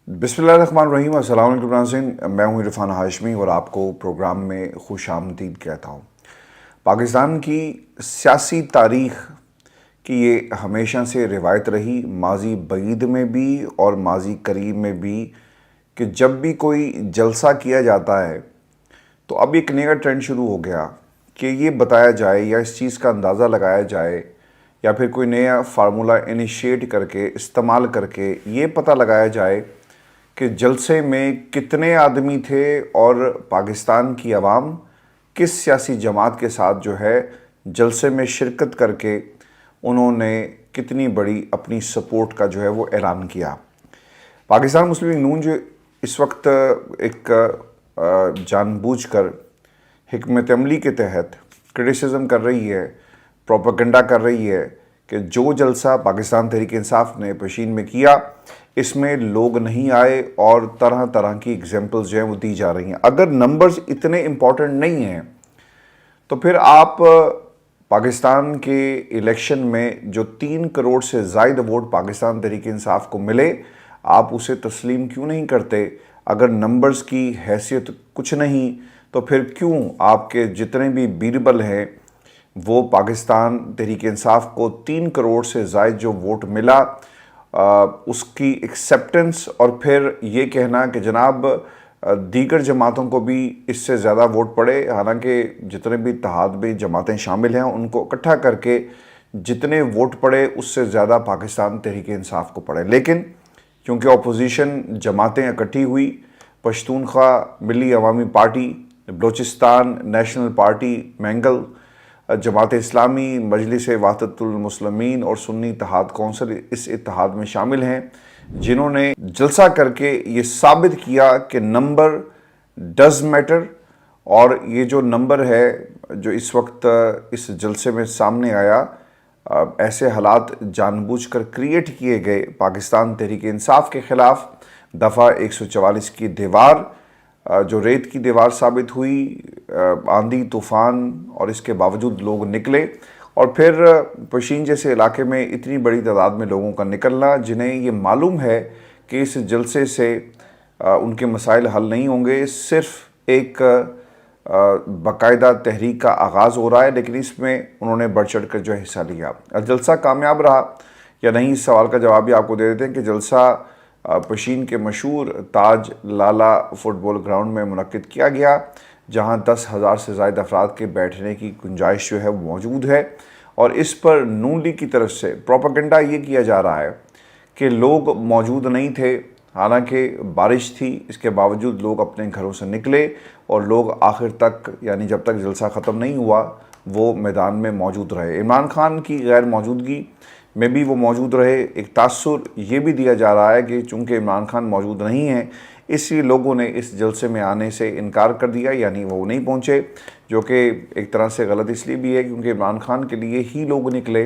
बिस्मिल्लाहिर्रहमानिर्रहीम। अस्सलाम वालेकुम नाज़रीन, मैं हूं इरफान हाशमी और आपको प्रोग्राम में खुश आमदीद कहता हूं। पाकिस्तान की सियासी तारीख़ की ये हमेशा से रिवायत रही, माजी बईद में भी और माजी करीब में भी, कि जब भी कोई जलसा किया जाता है तो अब एक नया ट्रेंड शुरू हो गया कि ये बताया जाए या इस चीज़ का अंदाज़ा लगाया जाए या फिर कोई नया फार्मूला इनिशिएट करके इस्तेमाल करके ये पता लगाया जाए कि जलसे में कितने आदमी थे और पाकिस्तान की आवाम किस सियासी जमात के साथ जो है जलसे में शिरकत करके उन्होंने कितनी बड़ी अपनी सपोर्ट का जो है वो ऐलान किया। पाकिस्तान मुस्लिम लीग नून जो इस वक्त एक जानबूझकर हिकमत अमली के तहत क्रिटिसिज्म कर रही है, प्रोपेगेंडा कर रही है कि जो जलसा पाकिस्तान तहरीक इंसाफ ने पेशीन में किया इसमें लोग नहीं आए और तरह तरह की एग्जाम्पल्स जो हैं वो दी जा रही हैं। अगर नंबर्स इतने इम्पॉर्टेंट नहीं हैं तो फिर आप पाकिस्तान के इलेक्शन में जो 3 करोड़ से ज़ायद वोट पाकिस्तान तहरीक इंसाफ को मिले, आप उसे तस्लीम क्यों नहीं करते? अगर नंबर्स की हैसियत कुछ नहीं तो फिर क्यों आपके जितने भी बीरबल हैं वो पाकिस्तान तहरीक इंसाफ को 3 करोड़ से ज़ायद जो वोट मिला उसकी एक्सेप्टेंस और फिर ये कहना कि जनाब दीगर जमातों को भी इससे ज़्यादा वोट पड़े, हालांकि जितने भी इत्तेहाद में जमातें शामिल हैं उनको इकट्ठा करके जितने वोट पड़े उससे ज़्यादा पाकिस्तान तहरीक इंसाफ को पड़े। लेकिन क्योंकि अपोजिशन जमातें इकट्ठी हुई, Pashtunkhwa Milli Awami party, Balochistan national party Mengal, Jamaat Islami, Majlis Wahdatul Muslimeen और सुन्नी इत्तेहाद कौंसिल इस इत्तेहाद में शामिल हैं, जिन्होंने जलसा करके ये साबित किया कि नंबर डज मैटर। और ये जो नंबर है जो इस वक्त इस जलसे में सामने आया, ऐसे हालात जानबूझकर क्रिएट किए गए पाकिस्तान तहरीक इंसाफ के ख़िलाफ़। दफ़ा 144 की दीवार जो रेत की दीवार साबित हुई, आंधी तूफ़ान, और इसके बावजूद लोग निकले। और फिर पशीन जैसे इलाके में इतनी बड़ी तादाद में लोगों का निकलना जिन्हें ये मालूम है कि इस जलसे से उनके मसाइल हल नहीं होंगे, सिर्फ एक बाकायदा तहरीक का आगाज़ हो रहा है, लेकिन इसमें उन्होंने बढ़ चढ़ कर जो हिस्सा लिया। जलसा कामयाब रहा या नहीं, इस सवाल का जवाब भी आपको दे देते हैं कि जलसा पशीन के मशहूर ताज लाला फुटबॉल ग्राउंड में मुनक्किद किया गया, जहां 10,000 से ज़ायद अफराद के बैठने की गुंजाइश जो है वो मौजूद है। और इस पर नून लीग की तरफ से प्रोपेगेंडा ये किया जा रहा है कि लोग मौजूद नहीं थे, हालांकि बारिश थी, इसके बावजूद लोग अपने घरों से निकले और लोग आखिर तक, यानी जब तक जलसा ख़त्म नहीं हुआ, वो मैदान में मौजूद रहे। इमरान खान की गैर मौजूदगी में भी वो मौजूद रहे। एक तासुर ये भी दिया जा रहा है कि चूँकि इमरान खान मौजूद नहीं हैं इसलिए लोगों ने इस जलसे में आने से इनकार कर दिया, यानी वो नहीं पहुँचे, जो कि एक तरह से गलत इसलिए भी है क्योंकि इमरान खान के लिए ही लोग निकले।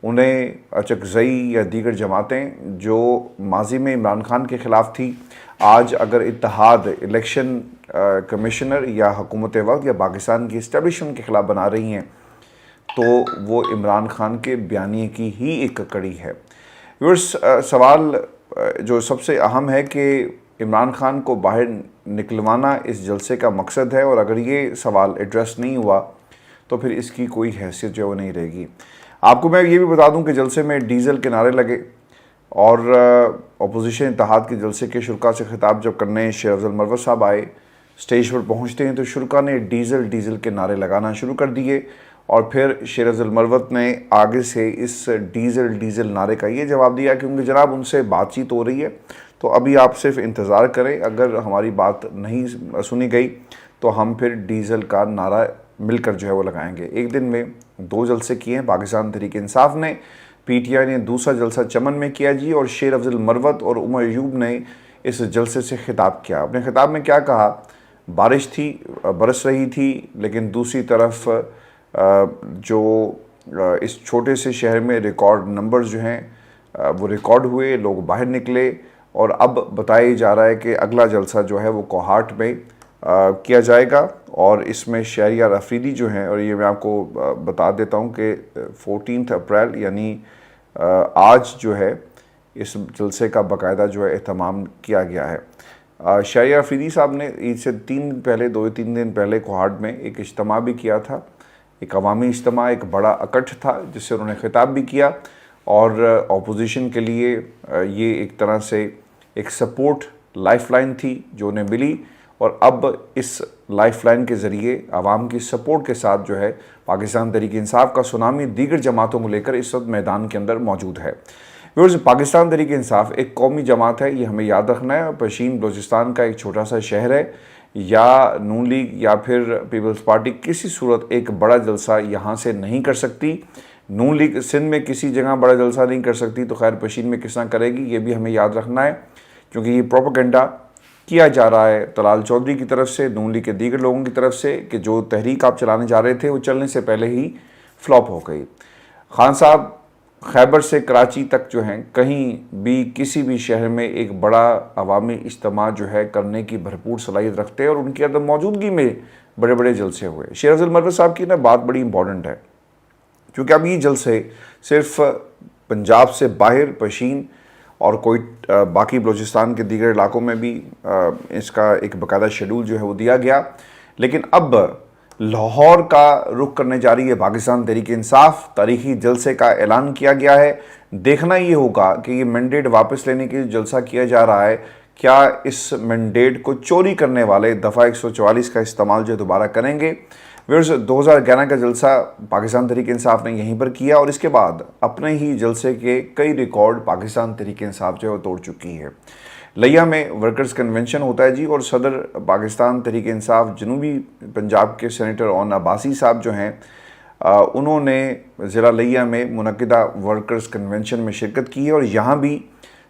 उन्हें चकज़ई या दीगर जमातें जो माजी में इमरान खान के ख़िलाफ़ थी, आज अगर इत्तेहाद इलेक्शन कमिश्नर या हुकूमत वक्त या पाकिस्तान की इस्टेब्लिशमेंट के ख़िलाफ़ बना रही हैं तो वो इमरान खान के बयानिए की ही एक कड़ी है। व्यूअर्स, सवाल जो सबसे अहम है कि इमरान खान को बाहर निकलवाना इस जलसे का मकसद है, और अगर ये सवाल एड्रेस नहीं हुआ तो फिर इसकी कोई हैसियत जो है वो नहीं रहेगी। आपको मैं ये भी बता दूं कि जलसे में डीज़ल के नारे लगे और अपोजिशन इत्तेहाद के जलसे के शुरा से खिताब जब करने शेर अफजल मरवत साहब आए, स्टेज पर पहुँचते हैं तो शुरा ने डीज़ल डीज़ल के नारे लगाना शुरू कर दिए। और फिर शेर अफजल मरवत ने आगे से इस डीज़ल डीज़ल नारे का ये जवाब दिया क्योंकि जनाब उनसे बातचीत हो रही है, तो अभी आप सिर्फ इंतज़ार करें, अगर हमारी बात नहीं सुनी गई तो हम फिर डीज़ल का नारा मिलकर जो है वो लगाएंगे। एक दिन में 2 जलसे किए हैं पाकिस्तान तहरीक इंसाफ ने, PTI ने दूसरा जलसा चमन में किया जी, और शेर अफजल मरवत और उमर अयूब ने इस जलसे से खिताब किया। अपने खिताब में क्या कहा? बारिश थी, बरस रही थी, लेकिन दूसरी तरफ जो इस छोटे से शहर में रिकॉर्ड नंबर्स जो हैं वो रिकॉर्ड हुए, लोग बाहर निकले, और अब बताया जा रहा है कि अगला जलसा जो है वो कोहाट में किया जाएगा। और इसमें शहरियार अफरीदी जो हैं, और ये मैं आपको बता देता हूँ कि 14 अप्रैल यानी आज जो है इस जलसे का बाकायदा जो है एहतमाम किया गया है। शाहिया अफरीदी साहब ने ईद से 2-3 दिन पहले कोहाट में एक इज्तिमा भी किया था, एक अवामी इज्तिमा, एक बड़ा इकट्ठ था जिससे उन्होंने खिताब भी किया और अपोजिशन के लिए ये एक तरह से एक सपोर्ट लाइफलाइन थी जो उन्हें मिली, और अब इस लाइफलाइन के ज़रिए आवाम की सपोर्ट के साथ जो है पाकिस्तान तहरीक-ए-इंसाफ का सुनामी दीगर जमातों को लेकर इस वक्त मैदान के अंदर मौजूद है। व्यूअर्स, पाकिस्तान तहरीक-ए-इंसाफ एक कौमी जमात है, ये हमें याद रखना है। पश्चिम बलूचिस्तान का एक छोटा सा शहर है, या नून लीग या फिर पीपल्स पार्टी किसी सूरत एक बड़ा जलसा यहाँ से नहीं कर सकती। नून लीग सिंध में किसी जगह बड़ा जलसा नहीं कर सकती, तो खैर पश्चिम में किस तरह करेगी ये भी हमें याद रखना है, क्योंकि ये प्रोपेगेंडा किया जा रहा है तलाल चौधरी की तरफ से, नून लीग के दीगर लोगों की तरफ से, कि जो तहरीक आप चलाने जा रहे थे वो चलने से पहले ही फ्लॉप हो गई। खान साहब खैबर से कराची तक जो हैं कहीं भी किसी भी शहर में एक बड़ा अवामी इज्तिमा जो है करने की भरपूर सलाहियत रखते हैं, और उनकी अदम मौजूदगी में बड़े बड़े जलसे हुए। शेर अफजल मरवत साहब की ना बात बड़ी इंपॉर्टेंट है, क्योंकि अब ये जलसे सिर्फ पंजाब से बाहर पश्चिम और कोई बाकी बलूचिस्तान के दीगर इलाकों में भी इसका एक बाकायदा शेड्यूल जो है वो दिया गया, लेकिन अब लाहौर का रुख करने जा रही है पाकिस्तान तहरीक-ए-इंसाफ। तारीखी जलसे का ऐलान किया गया है। देखना ये होगा कि ये मैंडेट वापस लेने के लिए जलसा किया जा रहा है, क्या इस मैंडेट को चोरी करने वाले दफ़ा 144 का इस्तेमाल जो दोबारा करेंगे। व्यूअर्स, 2011 का जलसा पाकिस्तान तहरीक-ए-इंसाफ ने यहीं पर किया, और इसके बाद अपने ही जलसे के कई रिकॉर्ड पाकिस्तान तहरीक-ए-इंसाफ जो है वो तोड़ चुकी है। लिया में वर्कर्स कन्वेंशन होता है जी, और सदर पाकिस्तान तहरीक-ए-इंसाफ जनूबी पंजाब के सेनेटर ओन अब्बासी साहब जो हैं उन्होंने ज़िला लिया में मुनक्किदा वर्कर्स कन्वेंशन में शिरकत की है, और यहाँ भी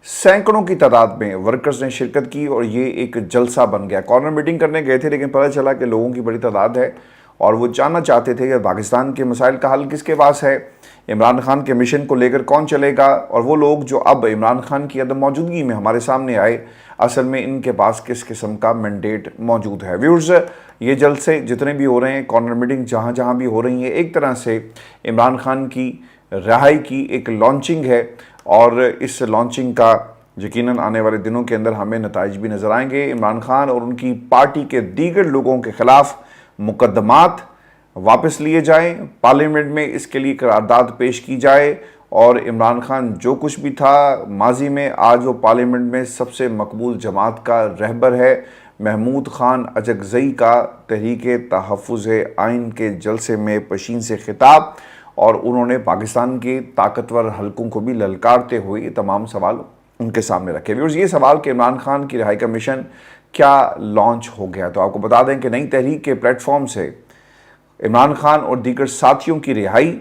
सैकड़ों की तादाद में वर्कर्स ने शिरकत की और ये एक जलसा बन गया। कॉर्नर मीटिंग करने गए थे, लेकिन पता चला कि लोगों की बड़ी तादाद है और वो जानना चाहते थे कि पाकिस्तान के मसाइल का हल किसके पास है, इमरान खान के मिशन को लेकर कौन चलेगा, और वो लोग जो अब इमरान खान की अदम मौजूदगी में हमारे सामने आए, असल में इनके पास किस किस्म का मैंडेट मौजूद है। व्यूअर्स, ये जलसे जितने भी हो रहे हैं, कॉर्नर मीटिंग जहाँ जहाँ भी हो रही है, एक तरह से इमरान खान की रिहाई की एक लॉन्चिंग है, और इस लॉन्चिंग का यकीनन आने वाले दिनों के अंदर हमें नताइज भी नज़र आएंगे। इमरान खान और उनकी पार्टी के दीगर लोगों के ख़िलाफ़ मुकदमात वापस लिए जाएं, पार्लियामेंट में इसके लिए करारदाद पेश की जाए, और इमरान खान जो कुछ भी था माजी में, आज वो पार्लियामेंट में सबसे मकबूल जमात का रहबर है। महमूद खान अजगज़ई का तहरीके तहफ़्फ़ुज़ आइन के जलसे में पशीन से खिताब, और उन्होंने पाकिस्तान के ताकतवर हलकों को भी ललकारते हुए ये तमाम सवाल उनके सामने रखे। व्यूअर्स, ये सवाल कि इमरान खान की रिहाई का मिशन क्या लॉन्च हो गया, तो आपको बता दें कि नई तहरीक के प्लेटफॉर्म से इमरान खान और दीगर साथियों की रिहाई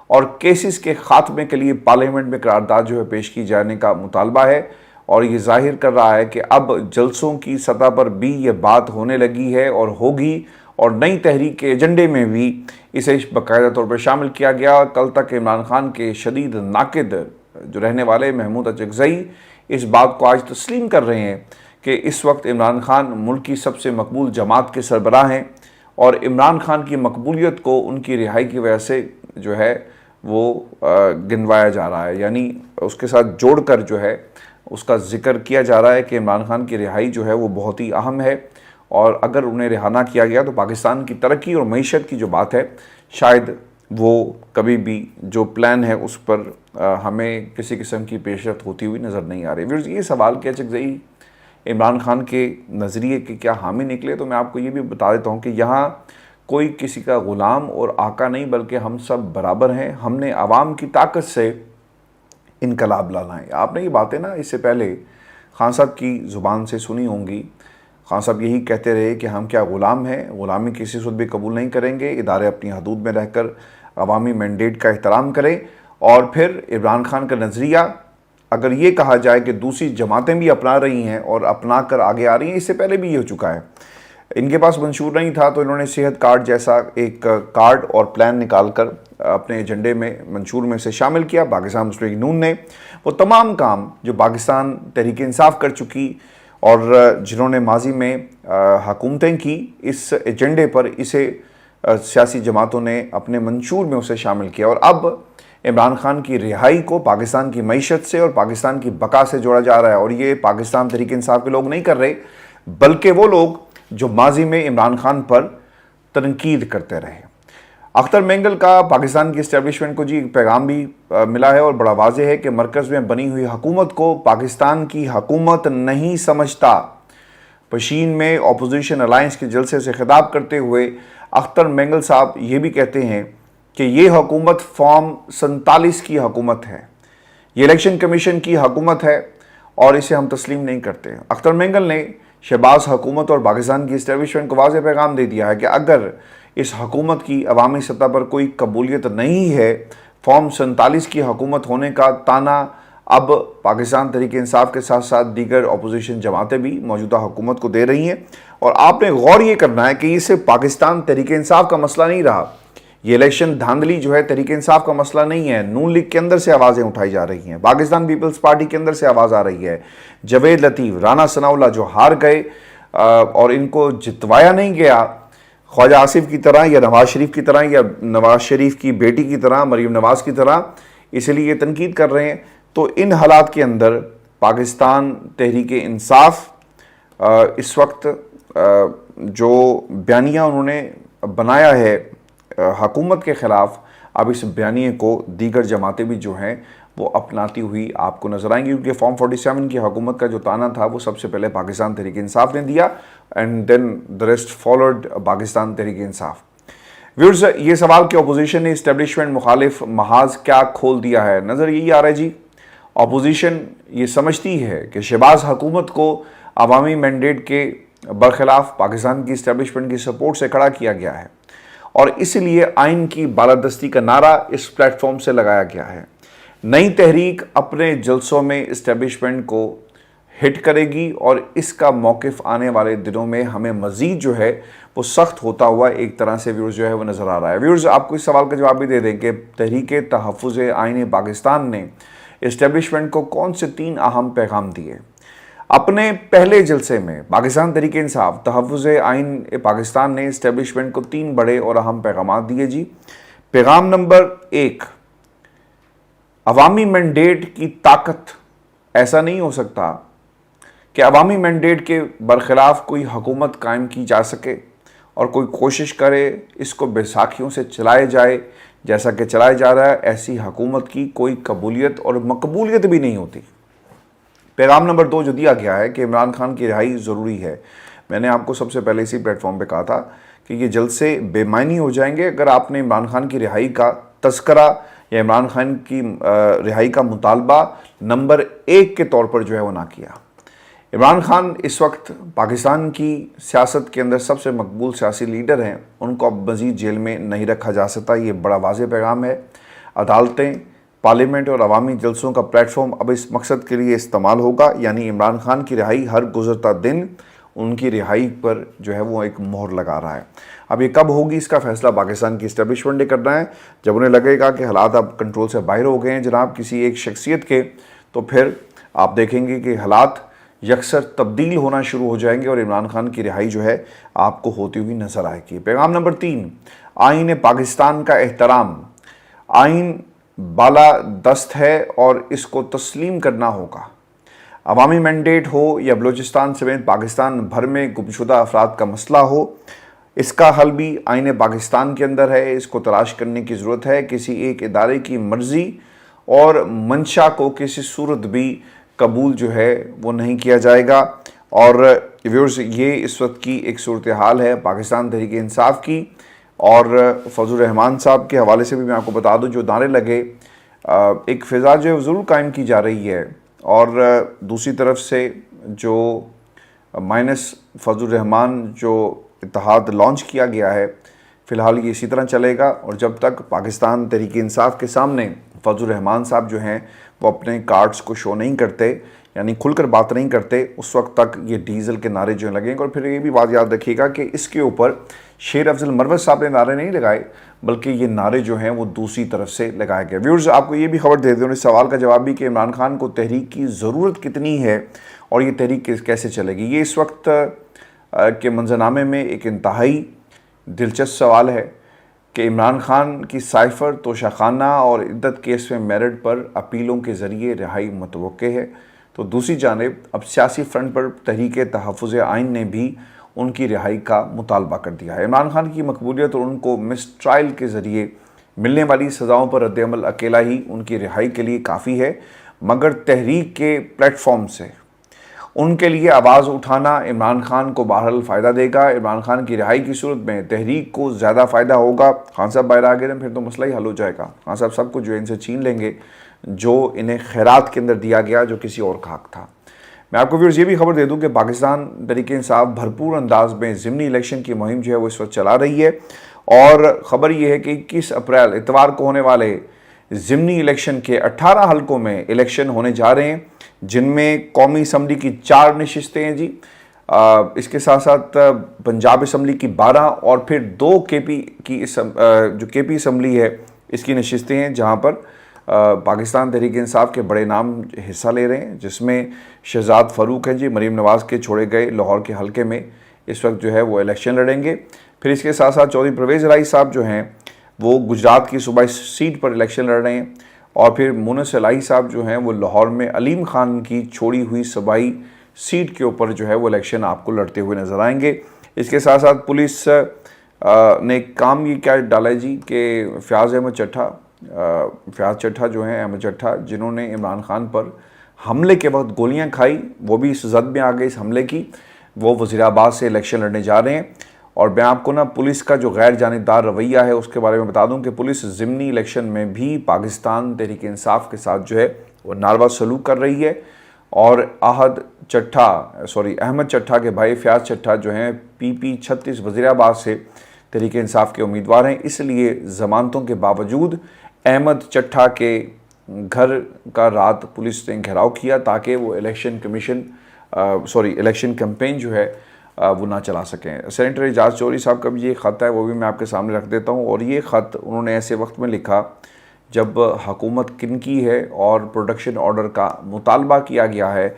और केसेस के खात्मे के लिए पार्लियामेंट में करारदाद जो है पेश की जाने का मुतालबा है, और ये जाहिर कर रहा है कि अब जलसों की सतह पर भी ये बात होने लगी है और होगी, और नई तहरीक के एजेंडे में भी इसे बाकायदा तौर पर शामिल किया गया। कल तक इमरान खान के शदीद नाकिद जो रहने वाले महमूद अजगज़ई इस बात को आज तस्लीम कर रहे हैं कि इस वक्त इमरान खान मुल्क की सबसे मकबूल जमात के सरबराह हैं, और इमरान खान की मकबूलियत को उनकी रिहाई की वजह से जो है वो गिनवाया जा रहा है, यानी उसके साथ जोड़कर जो है उसका जिक्र किया जा रहा है कि इमरान खान की रिहाई जो है वो बहुत ही अहम है, और अगर उन्हें रिहाना किया गया तो पाकिस्तान की तरक्की और मईशत की जो बात है शायद वो कभी भी जो प्लान है उस पर हमें किसी किस्म की पेशरफ्त होती हुई नज़र नहीं आ रही। व्यूअर्स, ये सवाल कि अजगज़ई इमरान खान के नज़रिए के क्या हामी निकले, तो मैं आपको ये भी बता देता हूँ कि यहाँ कोई किसी का ग़ुलाम और आका नहीं, बल्कि हम सब बराबर हैं। हमने आवाम की ताकत से इनकलाब लाना है। आपने ये बातें ना इससे पहले खान साहब की ज़ुबान से सुनी होंगी। खान साहब यही कहते रहे कि हम क्या ग़ुलाम हैं, ग़ुलामी किसी सूरत भी कबूल नहीं करेंगे, इदारे अपनी हदूद में रहकर अवामी मैंडेट का एहतराम करें। और फिर इमरान खान का नज़रिया अगर ये कहा जाए कि दूसरी जमातें भी अपना रही हैं और अपना कर आगे आ रही हैं, इससे पहले भी ये हो चुका है। इनके पास मंशूर नहीं था तो इन्होंने सेहत कार्ड जैसा एक कार्ड और प्लान निकाल कर अपने एजेंडे में मंशूर में से शामिल किया। पाकिस्तान मुस्लिम लीग नून ने वो तमाम काम जो पाकिस्तान तहरीक-ए-इंसाफ कर चुकी और जिन्होंने माजी में हुकूमतें की, इस एजेंडे पर इसे सियासी जमातों ने अपने मंशूर में उसे शामिल किया। और अब इमरान खान की रिहाई को पाकिस्तान की मईशत से और पाकिस्तान की बका से जोड़ा जा रहा है। और ये पाकिस्तान तहरीक इंसाफ के लोग नहीं कर रहे, बल्कि वो लोग जो माजी में इमरान खान पर तनकीद करते रहे। अख्तर मेंगल का पाकिस्तान की इस्टेब्लिशमेंट को जी एक पैगाम भी मिला है और बड़ा वाज़ेह है कि मरकज़ में बनी हुई हुकूमत को पाकिस्तान की हुकूमत नहीं समझता। पशीन में अपोजिशन अलायंस के जलसे से खिताब करते हुए अख्तर मेंगल साहब ये भी कहते हैं कि ये हुकूमत फॉर्म 47 की हुकूमत है, ये इलेक्शन कमीशन की हुकूमत है और इसे हम तस्लीम नहीं करते। अख्तर मेंगल ने शहबाज हुकूमत और पाकिस्तान की इस्टेब्लिशमेंट को वाज़ेह पैगाम दे दिया है कि अगर इस हुकूमत की अवामी सतह पर कोई कबूलियत नहीं है, फॉर्म 47 की हुकूमत होने का ताना अब पाकिस्तान तहरीक इंसाफ के साथ साथ दीगर अपोजिशन जमातें भी मौजूदा हुकूमत को दे रही हैं। और आपने गौर ये करना है कि ये सिर्फ पाकिस्तान तहरीक इंसाफ का मसला नहीं रहा, ये इलेक्शन धांधली जो है तहरीक इंसाफ का मसला नहीं है। नून लीग के अंदर से आवाज़ें उठाई जा रही हैं, पाकिस्तान पीपल्स पार्टी के अंदर से आवाज़ आ रही है। जवेद लतीफ़, राना सनाउल्लाह जो हार गए और इनको जितवाया नहीं गया, ख्वाजा आसिफ की तरह या नवाज शरीफ की तरह या नवाज शरीफ की बेटी की तरह मरीम नवाज की तरह, इसलिए ये तनकीद कर रहे हैं। तो इन हालात के अंदर पाकिस्तान तहरीक इंसाफ इस वक्त जो बयानिया उन्होंने बनाया है हुकूमत के ख़िलाफ़, अब इस बयानिए को दीगर जमातें भी जो हैं वो अपनाती हुई आपको नज़र आएंगी, क्योंकि फॉर्म 47 की हुकूमत का जो ताना था वो सबसे पहले पाकिस्तान तहरीक इंसाफ ने दिया and then the rest followed Pakistan Tehreek Insaf. Viewers, ये सवाल कि अपोजिशन ने इस्टेब्लिशमेंट मुखालिफ महाज क्या खोल दिया है, नज़र यही आ रहा है जी, अपोजिशन ये समझती है कि शहबाज हुकूमत को अवामी मैंडेट के बरखिलाफ पाकिस्तान की इस्टेब्लिशमेंट की सपोर्ट से खड़ा किया गया है और इसलिए आइन की बालादस्ती का नारा इस प्लेटफॉर्म से लगाया गया है। नई तहरीक अपने जलसों में इस्टेब्लिशमेंट को हिट करेगी और इसका मौक़िफ़ आने वाले दिनों में हमें मज़ीद जो है वो सख्त होता हुआ एक तरह से व्यूअर्स जो है वो नज़र आ रहा है। व्यूअर्स, आपको इस सवाल का जवाब भी दे दें कि तहरीक तहफ़्फ़ुज़ आइन पाकिस्तान ने इस्टेब्लिशमेंट को कौन से 3 अहम पैगाम दिए। अपने पहले जलसे में पाकिस्तान तहरीक इंसाफ तहफ़्फ़ुज़ आइन पाकिस्तान ने इस्टेब्लिशमेंट को 3 बड़े और अहम पैगाम दिए जी। पैगाम नंबर 1, अवामी मैंडेट की ताकत, ऐसा नहीं हो सकता कि अवामी मैंडेट के बरखिलाफ कोई हुकूमत कायम की जा सके और कोई कोशिश करे इसको बैसाखियों से चलाए जाए जैसा कि चलाया जा रहा है। ऐसी हुकूमत की कोई कबूलियत और मकबूलियत भी नहीं होती। पैगाम नंबर 2 जो दिया गया है कि इमरान खान की रिहाई ज़रूरी है। मैंने आपको सबसे पहले इसी प्लेटफॉर्म पे कहा था कि ये जलसे बेमानी हो जाएंगे अगर आपने इमरान खान की रिहाई का तस्करा या इमरान खान की रिहाई का मुतालबा नंबर 1 के तौर पर जो है वो ना किया। इमरान खान इस वक्त पाकिस्तान की सियासत के अंदर सबसे मकबूल सियासी लीडर हैं, उनको अब मज़ीद जेल में नहीं रखा जा सकता। ये बड़ा वाज़ेह पैगाम है। अदालतें, पार्लियामेंट और अवामी जलसों का प्लेटफॉर्म अब इस मकसद के लिए इस्तेमाल होगा, यानी इमरान खान की रिहाई हर गुज़रता दिन उनकी रिहाई पर जो है वो एक मोहर लगा रहा है। अब ये कब होगी इसका फ़ैसला पाकिस्तान की इस्टेब्लिशमेंट ने करना है। जब उन्हें लगेगा कि हालात अब कंट्रोल से बाहर हो गए हैं जनाब किसी एक शख्सियत के, तो फिर आप देखेंगे कि हालात यकसर तब्दील होना शुरू हो जाएंगे और इमरान खान की रिहाई जो है आपको होती हुई नज़र आएगी। पैगाम नंबर 3, आइन पाकिस्तान का एहतराम। आइन बाला दस्त है और इसको तस्लीम करना होगा। अवामी मैंडेट हो या बलूचिस्तान समेत पाकिस्तान भर में गुमशुदा अफराद का मसला हो, इसका हल भी आइन पाकिस्तान के अंदर है। इसको तलाश करने की ज़रूरत है। किसी एक इदारे की मर्ज़ी और मंशा को किसी सूरत भी कबूल जो है वो नहीं किया जाएगा। और व्यूअर्स, ये इस वक्त की एक सूरत हाल है पाकिस्तान तहरीक इंसाफ की। और फजल रहमान साहब के हवाले से भी मैं आपको बता दूं, जो नारे लगे, एक फ़िज़ा जो है ज़रूर कायम की जा रही है और दूसरी तरफ से जो माइनस फजल रहमान जो इत्तेहाद लॉन्च किया गया है, फ़िलहाल ये इसी तरह चलेगा। और जब तक पाकिस्तान तहरीक इंसाफ के सामने फजल रहमान साहब जो हैं वो अपने कार्ड्स को शो नहीं करते, यानी खुलकर बात नहीं करते, उस वक्त तक ये डीजल के नारे जो लगेंगे। और फिर ये भी बात याद रखिएगा कि इसके ऊपर शेर अफजल मरवत साहब ने नारे नहीं लगाए, बल्कि ये नारे जो हैं वो दूसरी तरफ से लगाए गए। व्यूअर्स, आपको ये भी खबर दे दें, इस सवाल का जवाब भी कि इमरान खान को तहरीक की ज़रूरत कितनी है और ये तहरीक कैसे चलेगी। ये इस वक्त के मंजरनामे में एक इंतहाई दिलचस्प सवाल है। کہ عمران خان کی سائفر توشاخانہ اور عدت کیس میں میرٹ پر اپیلوں کے ذریعے رہائی متوقع ہے، تو دوسری جانب اب سیاسی فرنٹ پر تحریک تحفظ آئین نے بھی ان کی رہائی کا مطالبہ کر دیا ہے۔ عمران خان کی مقبولیت اور ان کو مس ٹرائل کے ذریعے ملنے والی سزاؤں پر رد عمل اکیلا ہی ان کی رہائی کے لیے کافی ہے، مگر تحریک کے پلیٹ فارم سے ان کے لیے آواز اٹھانا عمران خان کو بہرحال فائدہ دے گا۔ عمران خان کی رہائی کی صورت میں تحریک کو زیادہ فائدہ ہوگا۔ خان صاحب باہر آ گئے پھر تو مسئلہ ہی حل ہو جائے گا۔ خان صاحب سب کچھ جو ان سے چھین لیں گے جو انہیں خیرات کے اندر دیا گیا، جو کسی اور کا حق تھا۔ میں آپ کو ویورز یہ بھی خبر دے دوں کہ پاکستان تحریک انصاف بھرپور انداز میں ضمنی الیکشن کی مہم جو ہے وہ اس وقت چلا رہی ہے، اور خبر یہ ہے کہ 21 اپریل اتوار کو ہونے والے ضمنی الیکشن کے 18 حلقوں میں الیکشن ہونے جا رہے ہیں، جن میں قومی اسمبلی کی 4 نشستیں ہیں جی، اس کے ساتھ ساتھ پنجاب اسمبلی کی 12 اور پھر 2 کے پی کی جو کے پی اسمبلی ہے اس کی نشستیں ہیں، جہاں پر پاکستان تحریک انصاف کے بڑے نام حصہ لے رہے ہیں، جس میں شہزاد فاروق ہیں جی، مریم نواز کے چھوڑے گئے لاہور کے حلقے میں اس وقت جو ہے وہ الیکشن لڑیں گے۔ پھر اس کے ساتھ ساتھ چودھری پرویز الہی صاحب جو ہیں وہ گجرات کی صوبائی سیٹ پر الیکشن لڑ رہے ہیں، اور پھر مونس الہی صاحب جو ہیں وہ لاہور میں علیم خان کی چھوڑی ہوئی صوبائی سیٹ کے اوپر جو ہے وہ الیکشن آپ کو لڑتے ہوئے نظر آئیں گے۔ اس کے ساتھ ساتھ پولیس نے کام یہ کیا ڈالا ہے جی کہ فیاض چٹھا جو ہیں احمد چٹھا، جنہوں نے عمران خان پر حملے کے وقت گولیاں کھائی، وہ بھی اس زد میں آ گئے اس حملے کی، وہ وزیر آباد سے الیکشن لڑنے جا رہے ہیں۔ اور میں آپ کو نا پولیس کا جو غیر جانبدار رویہ ہے اس کے بارے میں بتا دوں کہ پولیس ضمنی الیکشن میں بھی پاکستان تحریک انصاف کے ساتھ جو ہے وہ ناروا سلوک کر رہی ہے، اور احمد چٹھا کے بھائی فیاض چٹھا جو ہیں پی 36 وزیر آباد سے تحریک انصاف کے امیدوار ہیں، اس لیے ضمانتوں کے باوجود احمد چٹھا کے گھر کا رات پولیس نے گھیراؤ کیا تاکہ وہ الیکشن کیمپین جو ہے وہ نہ چلا سکیں۔ سینیٹر اعجاز چوہدری صاحب کا بھی یہ خط ہے، وہ بھی میں آپ کے سامنے رکھ دیتا ہوں، اور یہ خط انہوں نے ایسے وقت میں لکھا جب حکومت کن کی ہے اور پروڈکشن آرڈر کا مطالبہ کیا گیا ہے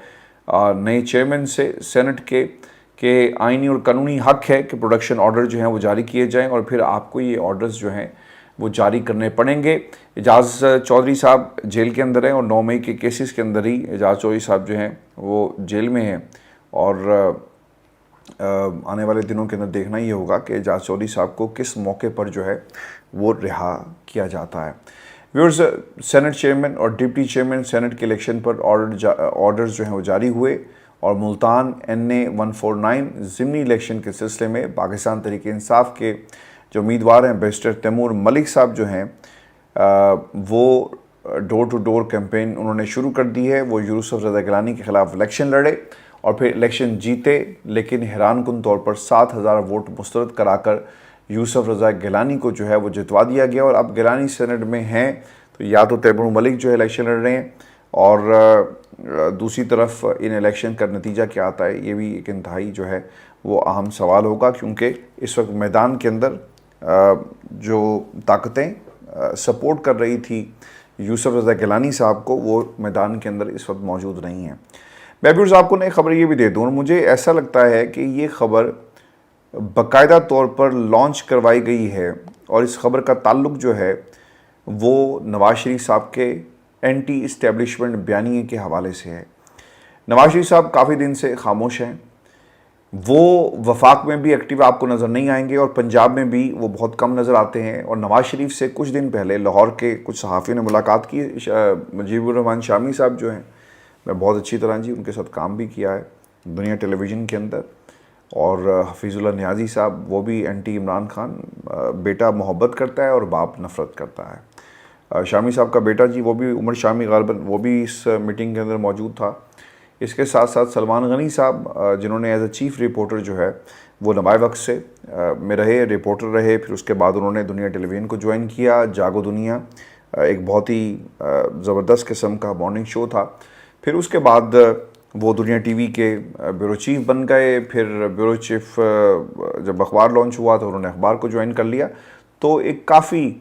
نئے چیئرمین سے سینٹ کے کہ آئینی اور قانونی حق ہے کہ پروڈکشن آرڈر جو ہیں وہ جاری کیے جائیں، اور پھر آپ کو یہ آرڈرز جو ہیں وہ جاری کرنے پڑیں گے۔ اعجاز چوہدری صاحب جیل کے اندر ہیں، اور 9 مئی کے کیسز کے اندر ہی اعجاز چوہدری صاحب جو ہیں وہ جیل میں ہیں، اور آنے والے دنوں کے اندر دیکھنا یہ ہوگا کہ اعجاز چوہدری صاحب کو کس موقع پر جو ہے وہ رہا کیا جاتا ہے۔ ویورز، سینٹ چیئرمین اور ڈپٹی چیئرمین سینٹ کے الیکشن پر آرڈرز جو ہیں وہ جاری ہوئے، اور ملتان NA 149 ضمنی الیکشن کے سلسلے میں پاکستان تحریک انصاف کے جو امیدوار ہیں بیرسٹر تیمور ملک صاحب جو ہیں وہ ڈور ٹو ڈور کیمپین انہوں نے شروع کر دی ہے۔ وہ یوسف رضا گیلانی کے خلاف الیکشن لڑے اور پھر الیکشن جیتے، لیکن حیران کن طور پر 7000 ووٹ مسترد کرا کر یوسف رضا گیلانی کو جو ہے وہ جتوا دیا گیا، اور اب گیلانی سینٹ میں ہیں تو یا تو تیمور ملک جو ہے الیکشن لڑ رہے ہیں، اور دوسری طرف ان الیکشن کا نتیجہ کیا آتا ہے یہ بھی ایک انتہائی جو ہے وہ اہم سوال ہوگا، کیونکہ اس وقت میدان کے اندر جو طاقتیں سپورٹ کر رہی تھی یوسف رضا گیلانی صاحب کو، وہ میدان کے اندر اس وقت موجود نہیں ہیں۔ میں بھی آپ کو نئی خبر یہ بھی دے دوں، اور مجھے ایسا لگتا ہے کہ یہ خبر باقاعدہ طور پر لانچ کروائی گئی ہے، اور اس خبر کا تعلق جو ہے وہ نواز شریف صاحب کے اینٹی اسٹیبلشمنٹ بیانیے کے حوالے سے ہے۔ نواز شریف صاحب کافی دن سے خاموش ہیں، وہ وفاق میں بھی ایکٹیو آپ کو نظر نہیں آئیں گے، اور پنجاب میں بھی وہ بہت کم نظر آتے ہیں، اور نواز شریف سے کچھ دن پہلے لاہور کے کچھ صحافیوں نے ملاقات کی۔ مجیب الرحمان شامی صاحب جو ہیں، میں بہت اچھی طرح جی ان کے ساتھ کام بھی کیا ہے دنیا ٹیلی ویژن کے اندر، اور حفیظ اللہ نیازی صاحب وہ بھی اینٹی عمران خان، بیٹا محبت کرتا ہے اور باپ نفرت کرتا ہے۔ شامی صاحب کا بیٹا جی وہ بھی عمر شامی غالباً وہ بھی اس میٹنگ کے اندر موجود تھا۔ اس کے ساتھ ساتھ سلمان غنی صاحب جنہوں نے ایز اے چیف رپورٹر جو ہے وہ لمبائے وقت سے میں رہے، رپورٹر رہے، پھر اس کے بعد انہوں نے دنیا ٹیلی ویژن کو جوائن کیا۔ جاگو دنیا ایک بہت ہی زبردست قسم کا مارننگ شو تھا، پھر اس کے بعد وہ دنیا ٹی وی کے بیورو چیف بن گئے، پھر بیورو چیف جب اخبار لانچ ہوا تو انہوں نے اخبار کو جوائن کر لیا، تو ایک کافی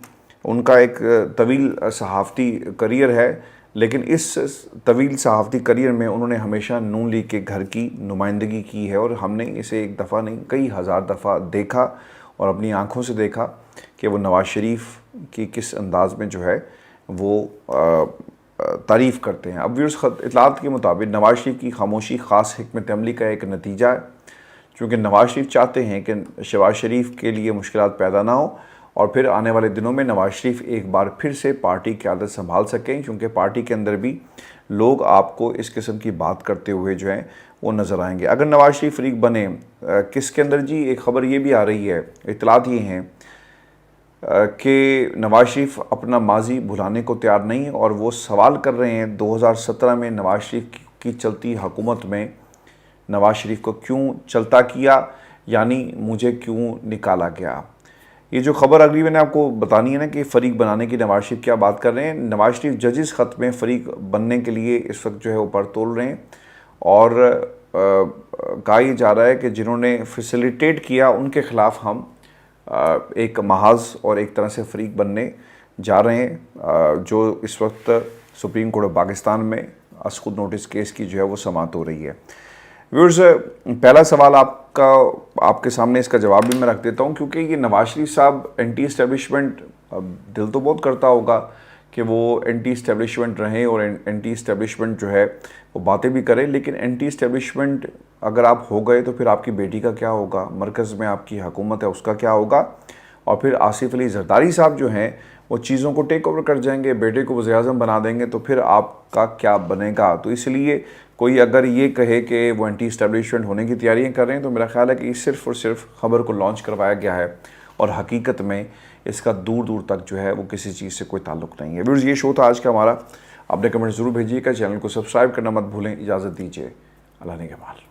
ان کا ایک طویل صحافتی کریئر ہے، لیکن اس طویل صحافتی کریئر میں انہوں نے ہمیشہ نون لیگ کے گھر کی نمائندگی کی ہے، اور ہم نے اسے ایک دفعہ نہیں کئی ہزار دفعہ دیکھا، اور اپنی آنکھوں سے دیکھا کہ وہ نواز شریف کی کس انداز میں جو ہے وہ تعریف کرتے ہیں۔ اب ویورز، اطلاعات کے مطابق نواز شریف کی خاموشی خاص حکمت عملی کا ایک نتیجہ ہے، چونکہ نواز شریف چاہتے ہیں کہ شہباز شریف کے لیے مشکلات پیدا نہ ہوں اور پھر آنے والے دنوں میں نواز شریف ایک بار پھر سے پارٹی کی قیادت سنبھال سکیں، کیونکہ پارٹی کے اندر بھی لوگ آپ کو اس قسم کی بات کرتے ہوئے جو ہیں وہ نظر آئیں گے۔ اگر نواز شریف فریق بنے، کس کے اندر جی؟ ایک خبر یہ بھی آ رہی ہے، اطلاعات یہ ہیں کہ نواز شریف اپنا ماضی بھلانے کو تیار نہیں، اور وہ سوال کر رہے ہیں 2017 میں نواز شریف کی چلتی حکومت میں نواز شریف کو کیوں چلتا کیا، یعنی مجھے کیوں نکالا گیا۔ یہ جو خبر اگلی میں نے آپ کو بتانی ہے نا کہ فریق بنانے کی نواز شریف کیا بات کر رہے ہیں۔ نواز شریف ججز خط میں فریق بننے کے لیے اس وقت جو ہے اوپر تول رہے ہیں، اور کہا یہ جا رہا ہے کہ جنہوں نے فیسیلیٹیٹ کیا ان کے خلاف ہم ایک محاذ اور ایک طرح سے فریق بننے جا رہے ہیں، جو اس وقت سپریم کورٹ آف پاکستان میں از خود نوٹس کیس کی جو ہے وہ سماعت ہو رہی ہے۔ ویورز، پہلا سوال آپ کے سامنے اس کا جواب بھی میں رکھ دیتا ہوں، کیونکہ یہ نواز شریف صاحب اینٹی اسٹیبلشمنٹ، دل تو بہت کرتا ہوگا کہ وہ اینٹی اسٹیبلشمنٹ رہیں اور اینٹی اسٹیبلشمنٹ جو ہے وہ باتیں بھی کریں، لیکن اینٹی اسٹیبلشمنٹ اگر آپ ہو گئے تو پھر آپ کی بیٹی کا کیا ہوگا؟ مرکز میں آپ کی حکومت ہے، اس کا کیا ہوگا؟ اور پھر آصف علی زرداری صاحب جو ہیں وہ چیزوں کو ٹیک اوور کر جائیں گے، بیٹے کو وزیر اعظم بنا دیں گے، تو پھر آپ کا کیا بنے گا؟ تو اس لیے کوئی اگر یہ کہے کہ وہ اینٹی اسٹیبلشمنٹ ہونے کی تیاریاں کر رہے ہیں، تو میرا خیال ہے کہ صرف اور صرف خبر کو لانچ کروایا گیا ہے، اور حقیقت میں اس کا دور دور تک جو ہے وہ کسی چیز سے کوئی تعلق نہیں ہے۔ ویورز، یہ شو تھا آج کا ہمارا، اپنے کمنٹ ضرور بھیجیے گا، چینل کو سبسکرائب کرنا مت بھولیں۔ اجازت دیجیے، اللہ نگہبان۔